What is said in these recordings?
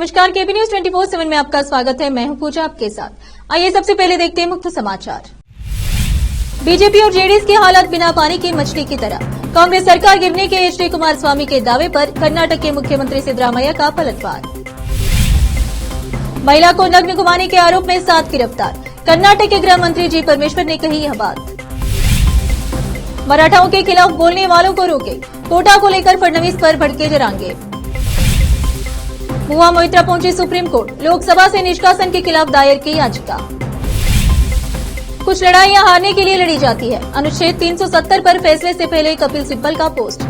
नमस्कार, केबी न्यूज 24/7 में आपका स्वागत है। मैं हूं पूजा आपके साथ। आइए सबसे पहले देखते हैं मुख्य समाचार। बीजेपी और जेडीएस की हालत बिना पानी की मछली की तरह। कांग्रेस सरकार गिरने के एच डी कुमारस्वामी के दावे पर कर्नाटक के मुख्यमंत्री सिद्धरामैया का पलटवार। महिला को नग्न घुमाने के आरोप में 7 गिरफ्तार। कर्नाटक के गृह मंत्री जी परमेश्वर ने कही यह बात। मराठाओं के खिलाफ बोलने वालों को रोके। कोटा को लेकर फडणवीस पर भड़के जरांगे। मुआ मोइत्रा पहुंची सुप्रीम कोर्ट। लोकसभा से निष्कासन के खिलाफ दायर की याचिका। कुछ लड़ाइयां हारने के लिए लड़ी जाती है। अनुच्छेद 370 पर फैसले से पहले कपिल सिब्बल का पोस्ट।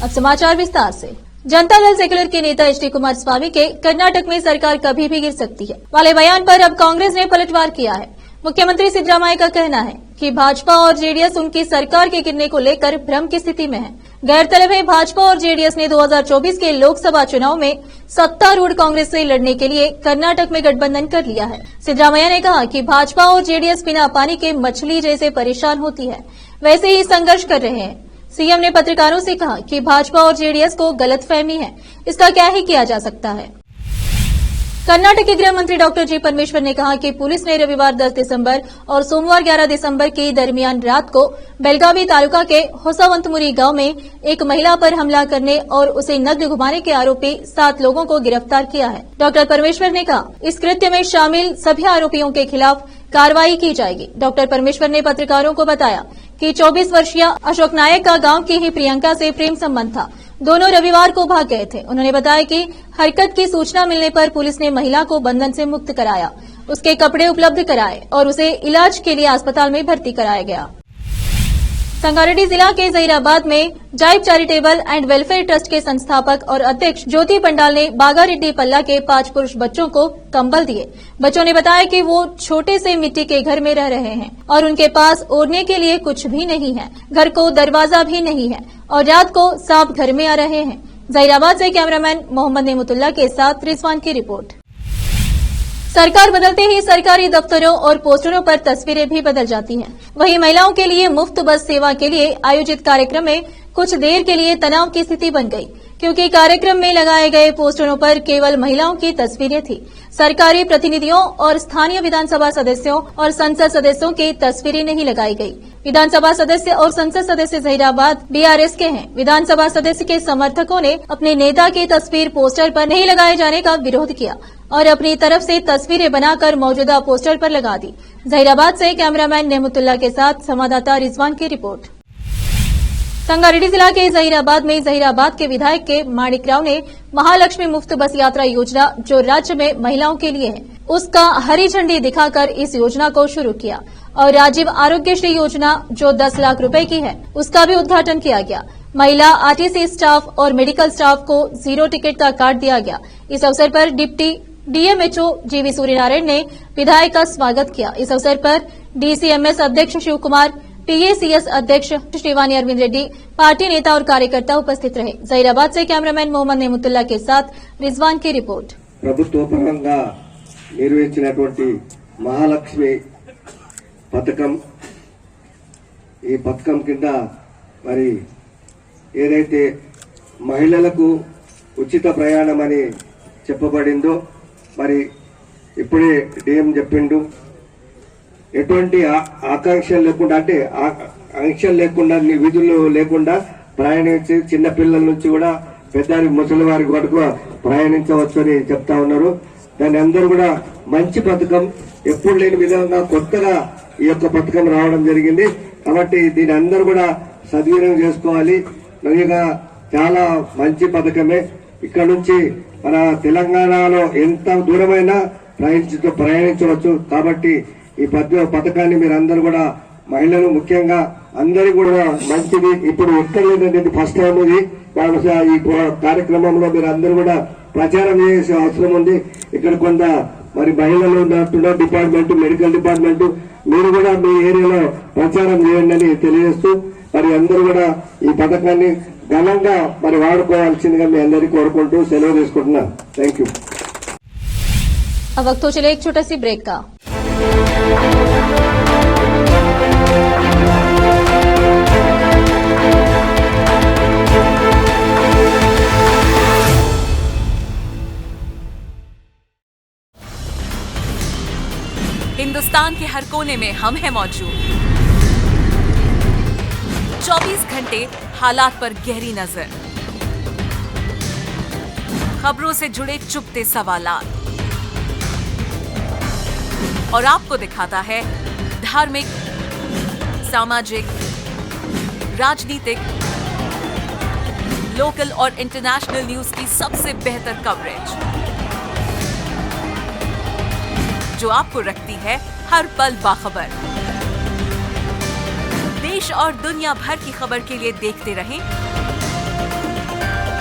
अब समाचार विस्तार से। जनता दल सेक्युलर के नेता एच डी कुमारस्वामी के कर्नाटक में सरकार कभी भी गिर सकती है वाले बयान पर अब कांग्रेस ने पलटवार किया है। मुख्यमंत्री सिद्धरामैया का कहना है कि भाजपा और जेडीएस उनकी सरकार के गिरने को लेकर भ्रम की स्थिति में है। गौरतलब है, भाजपा और जेडीएस ने 2024 के लोकसभा चुनाव में सत्तारूढ़ कांग्रेस से लड़ने के लिए कर्नाटक में गठबंधन कर लिया है। सिद्धरामैया ने कहा कि भाजपा और जेडीएस बिना पानी के मछली जैसे परेशान होती है, वैसे ही संघर्ष कर रहे हैं। सीएम ने पत्रकारों से कहा कि भाजपा और जेडीएस को गलतफहमी है, इसका क्या ही किया जा सकता है। कर्नाटक के गृह मंत्री डॉक्टर जी परमेश्वर ने कहा कि पुलिस ने रविवार 10 दिसंबर और सोमवार 11 दिसंबर की दरमियान रात को बेलगावी तालुका के होसावंतमुरी गांव में एक महिला पर हमला करने और उसे नग्न घुमाने के आरोपी 7 लोगों को गिरफ्तार किया है। डॉक्टर परमेश्वर ने कहा इस कृत्य में शामिल सभी आरोपियों के खिलाफ कार्रवाई की जाएगी। डॉक्टर परमेश्वर ने पत्रकारों को बताया कि 24 वर्षीय अशोक नायक का गांव की ही प्रियंका से प्रेम संबंध था। दोनों रविवार को भाग गए थे। उन्होंने बताया कि हरकत की सूचना मिलने पर पुलिस ने महिला को बंधन से मुक्त कराया, उसके कपड़े उपलब्ध कराए और उसे इलाज के लिए अस्पताल में भर्ती कराया गया। संगारेड्डी जिला के जहीराबाद में जाइब चैरिटेबल एंड वेलफेयर ट्रस्ट के संस्थापक और अध्यक्ष ज्योति पंडाल ने बागारेड्डी पल्ला के 5 पुरुष बच्चों को कंबल दिए। बच्चों ने बताया कि वो छोटे से मिट्टी के घर में रह रहे हैं और उनके पास ओढ़ने के लिए कुछ भी नहीं है, घर को दरवाजा भी नहीं है और रात को सांप घर में आ रहे हैं। जहीराबाद से कैमरामैन मोहम्मद नेमुतुल्लाह के साथ रिजवान की रिपोर्ट। सरकार बदलते ही सरकारी दफ्तरों और पोस्टरों पर तस्वीरें भी बदल जाती हैं। वहीं महिलाओं के लिए मुफ्त बस सेवा के लिए आयोजित कार्यक्रम में कुछ देर के लिए तनाव की स्थिति बन गई, क्योंकि कार्यक्रम में लगाए गए पोस्टरों पर केवल महिलाओं की तस्वीरें थी। सरकारी प्रतिनिधियों और स्थानीय विधानसभा सदस्यों और संसद सदस्यों की तस्वीरें नहीं लगाई गई। विधानसभा सदस्य और संसद सदस्य जहीराबाद बीआरएस के हैं। विधानसभा सदस्य के समर्थकों ने अपने नेता की तस्वीर पोस्टर पर नहीं लगाए जाने का विरोध किया और अपनी तरफ से तस्वीरें बनाकर मौजूदा पोस्टर पर लगा दी। जहीराबाद से कैमरामैन नेमुतुल्लाह के साथ संवाददाता रिजवान की रिपोर्ट। संगारेड्डी जिला के जहीराबाद में जहीराबाद के विधायक के माणिकराव ने महालक्ष्मी मुफ्त बस यात्रा योजना, जो राज्य में महिलाओं के लिए है, उसका हरी झंडी दिखाकर इस योजना को शुरू किया और राजीव आरोग्यश्री योजना, जो 10 लाख रुपए की है, उसका भी उद्घाटन किया गया। महिला आरटीसी स्टाफ और मेडिकल स्टाफ को 0 टिकट का कार्ड दिया गया। इस अवसर पर डिप्टी डीएमएचओ जीवी सूर्यनारायण ने विधायक का स्वागत किया। इस अवसर पर डीसीएमएस अध्यक्ष शिव कुमार, पीएसीएस अध्यक्ष श्रीवानी अरविंद रेड्डी, पार्टी नेता और कार्यकर्ता उपस्थित रहे। जहीराबाद से कैमरामैन मोहम्मद नेमुतुल्लाह के साथ रिजवान की रिपोर्ट। ప్రభుత్వ పరంగా నిర్వహించినటువంటి మహాలక్ష్మి పథకం, ఈ పథకం కింద మరి ఏదైతే మహిళలకు ఉచిత ప్రయాణం అని చెప్పబడిందో, మరి ఇప్పుడే డిఎం చెప్పిండు, ఎటువంటి ఆకాంక్షలు లేకుండా, అంటే ఆంక్షలు లేకుండా, విధులు లేకుండా ప్రయాణించి చిన్న పిల్లల నుంచి కూడా పెద్ద ముసలి వారి వరకు ప్రయాణించవచ్చు అని చెప్తా ఉన్నారు. దాని అందరూ కూడా మంచి పథకం, ఎప్పుడు లేని విధంగా కొత్తగా ఈ యొక్క పథకం రావడం జరిగింది. కాబట్టి దీని అందరూ కూడా సద్వినియోగం చేసుకోవాలి. నిజంగా చాలా మంచి పథకమే. ఇక్కడ నుంచి మన తెలంగాణలో ఎంత దూరమైనా ప్రయాణించవచ్చు. కాబట్టి ఈ పథకాన్ని మీరందరూ కూడా, మహిళలు ముఖ్యంగా అందరికీ కూడా మంచిది. ఇప్పుడు ఎక్కడ లేదండి, ఫస్ట్ టైం ఇది. ఈ కార్యక్రమంలో మీరు అందరూ కూడా ప్రచారం చేసే అవసరం ఉంది. ఇక్కడ కొంత మరి మహిళలు ఉన్నట్టున్న డిపార్ట్మెంట్, మెడికల్ డిపార్ట్మెంట్, మీరు కూడా మీ ఏరియాలో ప్రచారం చేయండి అని తెలియజేస్తూ, మరి అందరూ కూడా ఈ పథకాన్ని ఘనంగా మరి వాడుకోవాల్సిందిగా మీ అందరికీ కోరుకుంటూ సెలవు తీసుకుంటున్నా. Thank you. अब वक्त हो चले एक छोटा सी ब्रेक का। हिंदुस्तान के हर कोने में हम हैं मौजूद। 24 घंटे हालात पर गहरी नजर, खबरों से जुड़े चुपते सवालात, और आपको दिखाता है धार्मिक, सामाजिक, राजनीतिक, लोकल और इंटरनेशनल न्यूज की सबसे बेहतर कवरेज, जो आपको रखती है हर पल बाखबर। देश और दुनिया भर की खबर के लिए देखते रहें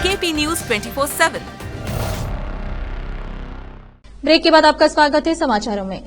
केपी न्यूज 24/7। ब्रेक के बाद आपका स्वागत है समाचारों में।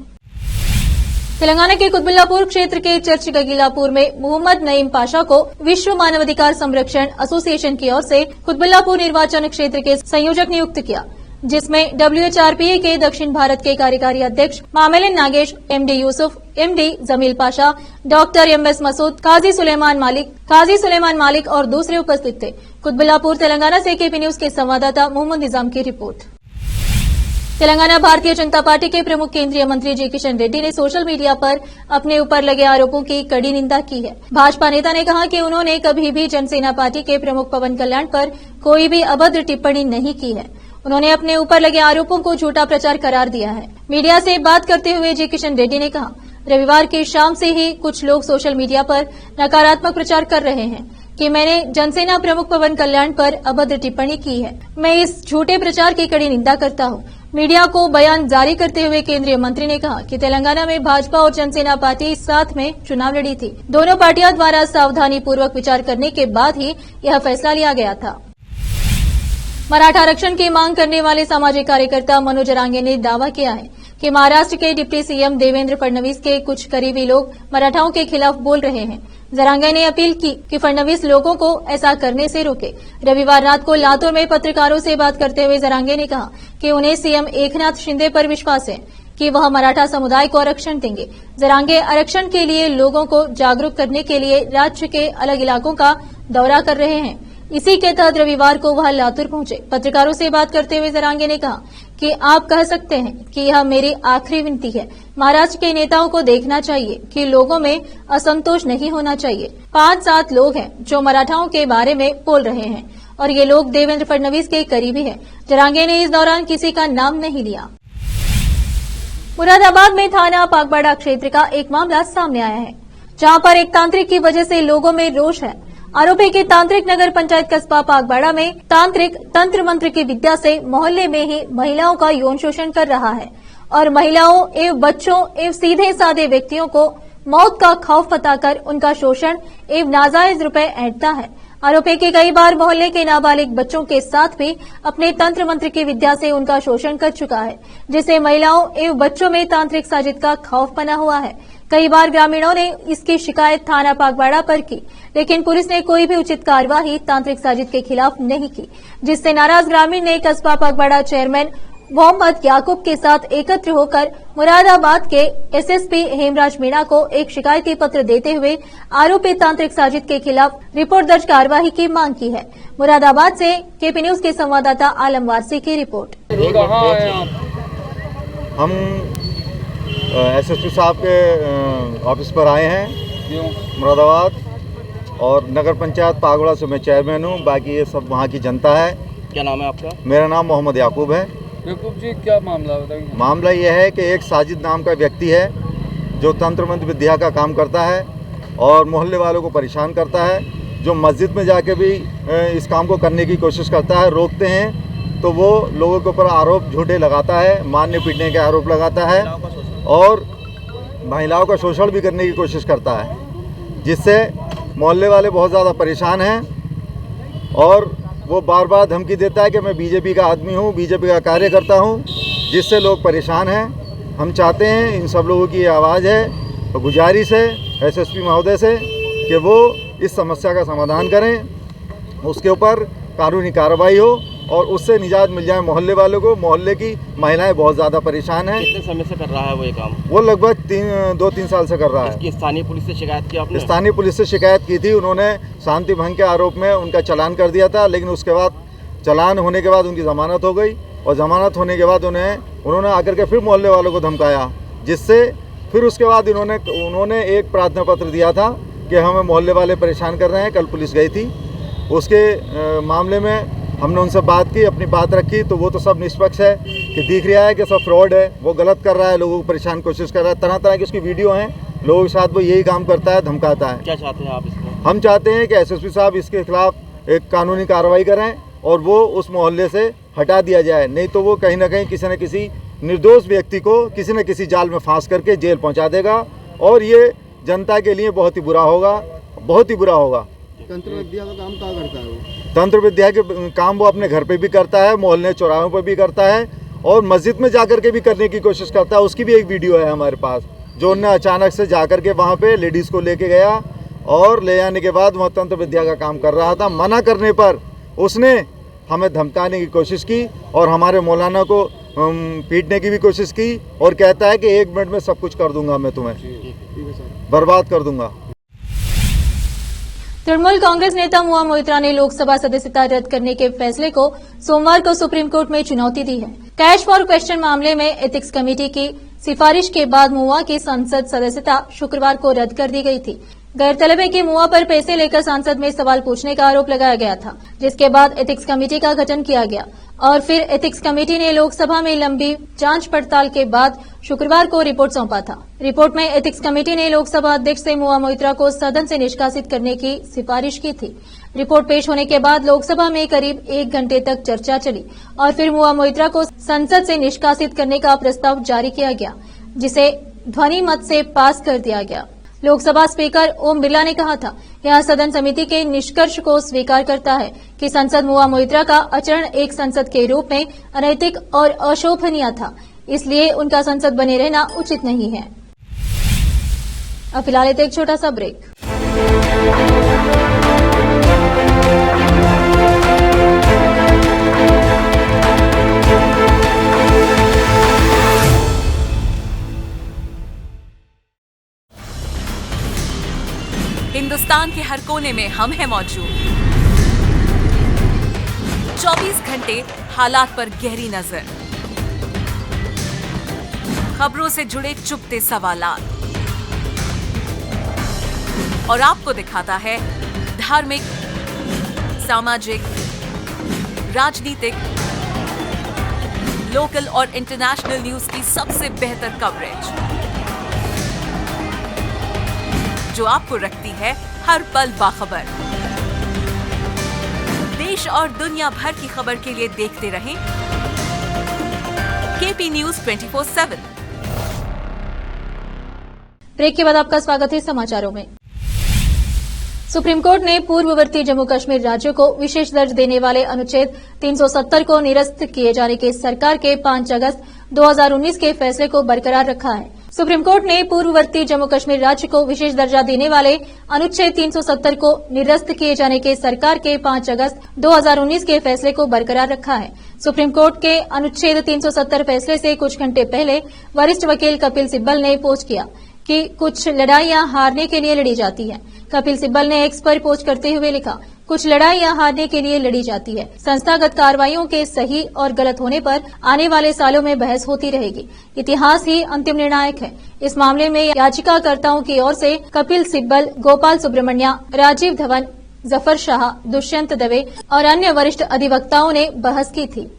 तेलंगाना के कुतबुल्लापुर क्षेत्र के चर्च गगीलापुर में मोहम्मद नईम पाशा को विश्व मानवाधिकार संरक्षण एसोसिएशन की ओर से कुतबुल्लापुर निर्वाचन क्षेत्र के संयोजक नियुक्त किया, जिसमें WHRPA के दक्षिण भारत के कार्यकारी अध्यक्ष Mamelin Nagesh, MD Yusuf, MD Jameel Pasha, doctor MS Masood, Qazi Suleman Malik और दूसरे उपस्थित थे। कुतबुल्लापुर तेलंगाना से केपी न्यूज के संवाददाता मोहम्मद निजाम की रिपोर्ट। तेलंगाना भारतीय जनता पार्टी के प्रमुख केंद्रीय मंत्री जी किशन रेड्डी ने सोशल मीडिया पर अपने ऊपर लगे आरोपों की कड़ी निंदा की है। भाजपा नेता ने कहा कि उन्होंने कभी भी जनसेना पार्टी के प्रमुख पवन कल्याण पर कोई भी अभद्र टिप्पणी नहीं की है। उन्होंने अपने ऊपर लगे आरोपों को झूठा प्रचार करार दिया है। मीडिया से बात करते हुए जी किशन रेड्डी ने कहा, रविवार की शाम से ही कुछ लोग सोशल मीडिया पर नकारात्मक प्रचार कर रहे हैं कि मैंने जनसेना प्रमुख पवन कल्याण पर अभद्र टिप्पणी की है। मैं इस झूठे प्रचार की कड़ी निंदा करता हूं। मीडिया को बयान जारी करते हुए केंद्रीय मंत्री ने कहा कि तेलंगाना में भाजपा और जनसेना पार्टी साथ में चुनाव लड़ी थी। दोनों पार्टियों द्वारा सावधानी पूर्वक विचार करने के बाद ही यह फैसला लिया गया था। मराठा आरक्षण की मांग करने वाले सामाजिक कार्यकर्ता मनोज जरांगे ने दावा किया है कि महाराष्ट्र के डिप्टी सीएम देवेंद्र फडणवीस के कुछ करीबी लोग मराठाओं के खिलाफ बोल रहे हैं। जरांगे ने अपील की कि फडणवीस लोगों को ऐसा करने से रोके। रविवार रात को लातूर में पत्रकारों से बात करते हुए जरांगे ने कहा कि उन्हें सीएम एकनाथ शिंदे पर विश्वास है कि वह मराठा समुदाय को आरक्षण देंगे। जरांगे आरक्षण के लिए लोगों को जागरूक करने के लिए राज्य के अलग इलाकों का दौरा कर रहे हैं। इसी के तहत रविवार को वह लातूर पहुंचे। पत्रकारों से बात करते हुए जरांगे ने कहा कि आप कह सकते हैं कि यह मेरी आखिरी विनती है। महाराष्ट्र के नेताओं को देखना चाहिए कि लोगों में असंतोष नहीं होना चाहिए। 5-7 लोग हैं जो मराठाओं के बारे में बोल रहे हैं और ये लोग देवेंद्र फडणवीस के करीबी हैं। जरांगे ने इस दौरान किसी का नाम नहीं लिया। मुरादाबाद में थाना पागबाड़ा क्षेत्र का एक मामला सामने आया है, जहां पर एक तांत्रिक की वजह से लोगों में रोष है। आरोपी की तांत्रिक नगर पंचायत कस्बा पागबाड़ा में तांत्रिक तंत्र मंत्र की विद्या से मोहल्ले में ही महिलाओं का यौन शोषण कर रहा है और महिलाओं एवं बच्चों एवं सीधे साधे व्यक्तियों को मौत का खौफ बताकर उनका शोषण एवं नाजायज रुपए ऐंठता है। आरोपी के कई बार मोहल्ले के नाबालिग बच्चों के साथ भी अपने तंत्र मंत्र की विद्या से उनका शोषण कर चुका है, जिससे महिलाओं एवं बच्चों में तांत्रिक साजिश का खौफ बना हुआ है। कई बार ग्रामीणों ने इसकी शिकायत थाना पागबाड़ा पर की, लेकिन पुलिस ने कोई भी उचित कार्यवाही तांत्रिक साजिश के खिलाफ नहीं की, जिससे नाराज ग्रामीण ने कस्बा पागबाड़ा चेयरमैन मोहम्मद याकूब के साथ एकत्र होकर मुरादाबाद के SSP हेमराज मीणा को एक शिकायती पत्र देते हुए आरोपी तांत्रिक साजिश के खिलाफ रिपोर्ट दर्ज कार्यवाही की मांग की है। मुरादाबाद से केपी न्यूज के संवाददाता आलम वारसी की रिपोर्ट। हम SSP साहब के ऑफिस पर आए हैं मुरादाबाद, और नगर पंचायत पागबाड़ा से मैं चेयरमैन हूँ, बाकी ये सब वहाँ की जनता है। क्या नाम है आपका? मेरा नाम मोहम्मद याकूब है। याकूब जी, क्या मामला बताएंगे? मामला यह है कि एक साजिद नाम का व्यक्ति है जो तंत्र मंत्र विद्या का काम करता है और मोहल्ले वालों को परेशान करता है, जो मस्जिद में जाके भी इस काम को करने की कोशिश करता है। रोकते हैं तो वो लोगों के ऊपर आरोप झूठे लगाता है, मारने पीटने के आरोप लगाता है और महिलाओं का शोषण भी करने की कोशिश करता है, जिससे मोहल्ले वाले बहुत ज़्यादा परेशान हैं। और वो बार बार धमकी देता है कि मैं बीजेपी का आदमी हूँ, बीजेपी का कार्यकर्ता हूँ, जिससे लोग परेशान हैं। हम चाहते हैं, इन सब लोगों की आवाज़ है तो गुजारिश है SSP महोदय से कि वो इस समस्या का समाधान करें, उसके ऊपर कानूनी कार्रवाई हो और उससे निजात मिल जाए मोहल्ले वालों को। मोहल्ले की महिलाएं बहुत ज़्यादा परेशान हैं। कितने समय से कर रहा है वो ये काम? वो लगभग 2-3 साल से कर रहा है। इसकी स्थानीय पुलिस से शिकायत की आपने? स्थानीय पुलिस से शिकायत की थी, उन्होंने शांति भंग के आरोप में उनका चालान कर दिया था, लेकिन उसके बाद चालान होने के बाद उनकी ज़मानत हो गई और ज़मानत होने के बाद उन्होंने आकर के फिर मोहल्ले वालों को धमकाया, जिससे फिर उसके बाद उन्होंने एक प्रार्थना पत्र दिया था कि हमें मोहल्ले वाले परेशान कर रहे हैं। कल पुलिस गई थी, उसके मामले में हमने उनसे बात की, अपनी बात रखी, तो वो तो सब निष्पक्ष है कि दिख रहा है कि सब फ्रॉड है, वो गलत कर रहा है, लोगों को परेशान कोशिश कर रहा है, तरह तरह की उसकी वीडियो हैं, लोगों के साथ वो यही काम करता है, धमकाता है। क्या चाहते हैं आप इसमें? हम चाहते हैं कि एसएसपी साहब इसके खिलाफ एक कानूनी कार्रवाई करें और वो उस मोहल्ले से हटा दिया जाए, नहीं तो वो कहीं ना कहीं किसी न किसी निर्दोष व्यक्ति को किसी न किसी जाल में फांस करके जेल पहुंचा देगा और ये जनता के लिए बहुत ही बुरा होगा, बहुत ही बुरा होगा। तंत्र विद्या का काम क्या करता है वो? तंत्र विद्या के काम वो अपने घर पे भी करता है, मोहल्ले चौराहों पे भी करता है और मस्जिद में जाकर के भी करने की कोशिश करता है। उसकी भी एक वीडियो है हमारे पास, जो उन्हें अचानक से जाकर के वहाँ पे लेडीज़ को लेके गया और ले जाने के बाद वह तंत्र विद्या का काम कर रहा था। मना करने पर उसने हमें धमकाने की कोशिश की और हमारे मौलाना को पीटने की भी कोशिश की और कहता है कि 1 मिनट में सब कुछ कर दूंगा, मैं तुम्हें बर्बाद कर दूंगा। तृणमूल कांग्रेस नेता मुआ मोइत्रा ने लोकसभा सदस्यता रद्द करने के फैसले को सोमवार को सुप्रीम कोर्ट में चुनौती दी है। कैश फॉर क्वेश्चन मामले में एथिक्स कमेटी की सिफारिश के बाद मुआ की संसद सदस्यता शुक्रवार को रद्द कर दी गई थी। गौरतलब है कि मुआ पर पैसे लेकर संसद में सवाल पूछने का आरोप लगाया गया था, जिसके बाद एथिक्स कमेटी का गठन किया गया और फिर एथिक्स कमेटी ने लोकसभा में लंबी जांच पड़ताल के बाद शुक्रवार को रिपोर्ट सौंपा था। रिपोर्ट में एथिक्स कमेटी ने लोकसभा अध्यक्ष से मुआ मोइत्रा को सदन से निष्कासित करने की सिफारिश की थी। रिपोर्ट पेश होने के बाद लोकसभा में करीब 1 घंटे तक चर्चा चली और फिर मुआ मोइत्रा को संसद से निष्कासित करने का प्रस्ताव जारी किया गया, जिसे ध्वनि मत से पास कर दिया गया। लोकसभा स्पीकर ओम बिरला ने कहा था, यह सदन समिति के निष्कर्ष को स्वीकार करता है कि संसद मुआ मोइत्रा का आचरण एक संसद के रूप में अनैतिक और अशोभनीय था, इसलिए उनका संसद बने रहना उचित नहीं है। अब फिलहाल एक छोटा सा ब्रेक। हिंदुस्तान के हर कोने में हम हैं मौजूद। 24 घंटे हालात पर गहरी नजर, खबरों से जुड़े चुपते सवालात और आपको दिखाता है धार्मिक, सामाजिक, राजनीतिक, लोकल और इंटरनेशनल न्यूज की सबसे बेहतर कवरेज, जो आपको रखती है हर पल बाखबर। देश और दुनिया भर की खबर के लिए देखते रहें केपी न्यूज 24/7। ब्रेक के बाद आपका स्वागत है समाचारों में। सुप्रीम कोर्ट ने पूर्ववर्ती जम्मू कश्मीर राज्य को विशेष दर्जा देने वाले अनुच्छेद 370 को निरस्त किए जाने के सरकार के 5 अगस्त 2019 के फैसले को बरकरार रखा है। सुप्रीम कोर्ट ने पूर्ववर्ती जम्मू कश्मीर राज्य को विशेष दर्जा देने वाले अनुच्छेद 370 को निरस्त किए जाने के सरकार के 5 अगस्त 2019 के फैसले को बरकरार रखा है। सुप्रीम कोर्ट के अनुच्छेद 370 फैसले से कुछ घंटे पहले वरिष्ठ वकील कपिल सिब्बल ने पोस्ट किया कि कुछ लड़ाइयां हारने के लिए लड़ी जाती हैं। कपिल सिब्बल ने एक्स पर पोस्ट करते हुए लिखा, कुछ लड़ाइयां हारने के लिए लड़ी जाती है। संस्थागत कार्रवाइयों के सही और गलत होने पर आने वाले सालों में बहस होती रहेगी। इतिहास ही अंतिम निर्णायक है। इस मामले में याचिकाकर्ताओं की ओर से कपिल सिब्बल, गोपाल सुब्रमण्या, राजीव धवन, जफर शाह, दुष्यंत दवे और अन्य वरिष्ठ अधिवक्ताओं ने बहस की थी।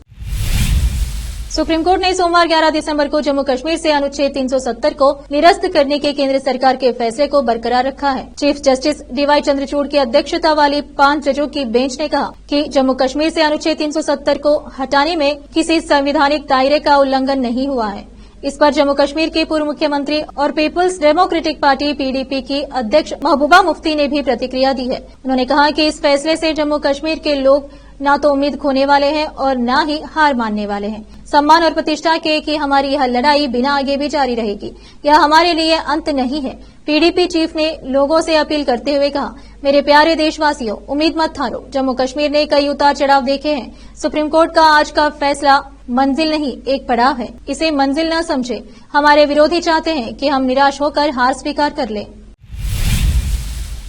सुप्रीम कोर्ट ने सोमवार 11 दिसंबर को जम्मू कश्मीर से अनुच्छेद 370 को निरस्त करने के केंद्र सरकार के फैसले को बरकरार रखा है। चीफ जस्टिस डीवाई चंद्रचूड़ की अध्यक्षता वाली 5 जजों की बेंच ने कहा कि जम्मू कश्मीर से अनुच्छेद 370 को हटाने में किसी संवैधानिक दायरे का उल्लंघन नहीं हुआ है। इस पर जम्मू कश्मीर के पूर्व मुख्यमंत्री और पीपुल्स डेमोक्रेटिक पार्टी पीडीपी की अध्यक्ष महबूबा मुफ्ती ने भी प्रतिक्रिया दी है। उन्होंने कहा कि इस फैसले से जम्मू कश्मीर के लोग न तो उम्मीद खोने वाले हैं और न ही हार मानने वाले हैं। सम्मान और प्रतिष्ठा के कि हमारी यह लड़ाई बिना आगे भी जारी रहेगी। यह हमारे लिए अंत नहीं है। पीडीपी चीफ ने लोगों से अपील करते हुए कहा, मेरे प्यारे देशवासियों, उम्मीद मत हारो। जम्मू कश्मीर ने कई उतार चढ़ाव देखे हैं। सुप्रीम कोर्ट का आज का फैसला मंजिल नहीं, एक पड़ाव है। इसे मंजिल न समझे। हमारे विरोधी चाहते हैं कि हम निराश होकर हार स्वीकार कर लें।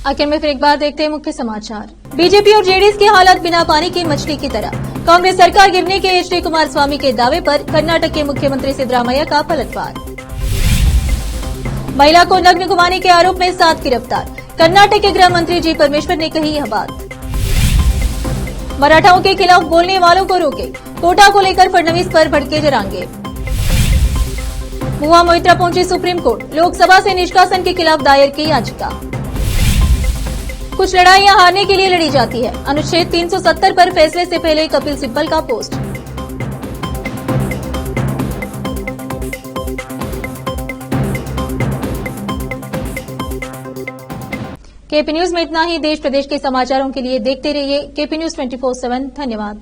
आखिर में फिर एक बार देखते हैं मुख्य समाचार। बीजेपी और जेडीएस की हालत बिना पानी की मछली की तरह। कांग्रेस सरकार गिरने के एच डी कुमारस्वामी के दावे पर कर्नाटक के मुख्यमंत्री सिद्धरामैया का पलटवार। महिला को नग्न घुमाने के आरोप में 7 गिरफ्तार। कर्नाटक के गृह मंत्री जी परमेश्वर ने कही यह बात। मराठाओं के खिलाफ बोलने वालों को रोके, कोटा को लेकर फडणवीस पर भड़के जरांगे। मुआ मोइत्रा पहुंची सुप्रीम कोर्ट, लोकसभा से निष्कासन के खिलाफ दायर की याचिका। कुछ लड़ाइयां हारने के लिए लड़ी जाती है, अनुच्छेद 370 पर फैसले से पहले कपिल सिब्बल का पोस्ट। केपी न्यूज में इतना ही। देश प्रदेश के समाचारों के लिए देखते रहिए केपी न्यूज 24/7। धन्यवाद।